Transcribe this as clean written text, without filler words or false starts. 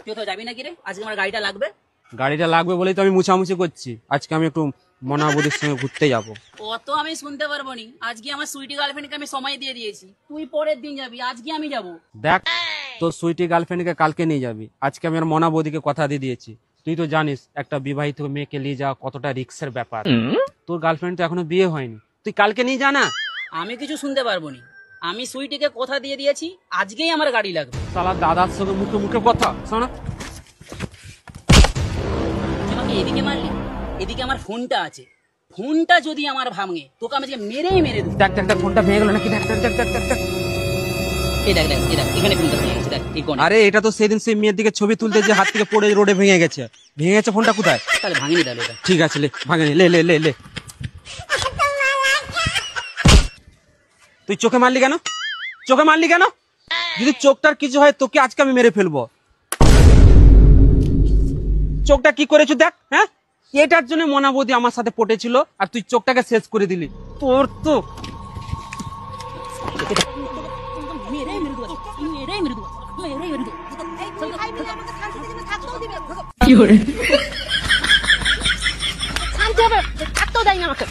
তুই তো যাবি নাকি রে? আজকে আমার গাড়িটা লাগবে। গাড়িটা লাগবে বলেই তো আমি মুছামুছি করছি। আজকে আমি একটু মনাবদির সঙ্গে ঘুরতে যাব। অত আমি শুনতে পারবো নি। আজকে আমার সুইটি গার্লফ্রেন্ডকে আমি সময় দিয়ে দিয়েছি, তুই পরের দিন যাবি, আজকে আমি যাব। দেখ, তোর সুইটি গার্লফ্রেন্ডকে কালকে নিয়ে যাবি, আজকে আমি আর মনাবদিকে কথা দিয়ে দিয়েছি। তুই তো জানিস একটা বিবাহিত মেয়েকে নিয়ে যাওয়া কতটা রিস্কের ব্যাপার। তোর গার্লফ্রেন্ড তো এখনো বিয়ে হয়নি, তুই কালকে নিয়ে যা না। আমি কিছু শুনতে পারবো নি। আমি সুইটিকে কথা দিয়ে দিয়েছি, আজকেই আমার গাড়ি লাগবে। শালা দাদার সঙ্গে মুখে মুখে কথা শোনা। তুই আমাকে এদিকে মারলি, এদিকে আমার ফোনটা আছে। ফোনটা যদি আমার ভাঙে তোকে আমি আজকে মেরেই মেরে দেবো। দেখ দেখ দেখ, ফোনটা ভেঙে গেল নাকি? দেখ দেখ দেখ দেখ দেখ দেখ। এই দেখ দেখ, এই দেখ, এখানে ফোনটা ভেঙে গেছে, দেখ এই কোণে। আরে এটা তো সেদিন সেই মেয়ের দিকে ছবি তুলতে যে হাত থেকে পড়ে রোডে ভেঙে গেছে। ভেঙে গেছে ফোনটা কোথায়? তাহলে ভাঙিনি তাহলে এটা। ঠিক আছে, লে ভাঙেনি, লে লে লে লে। তুই চোখে মারলি কেন? চোখে মারলি কেন? যদি চোখটার কিছু হয় তোকে আজকে আমি মেরে ফেলবো। চোখটা কি করেছো দেখ। হ্যাঁ, এটার জন্য মনাবতী আমার সাথে পটেছিল আর তুই চোখটাকে শেষ করে দিলি। তোর তো মেরেই মেরে দেবো, মেরেই মেরে দেবো, মেরেই মেরে দেবো। কি করে শান্তি হবে, থাকতেও দেয় না আমাকে।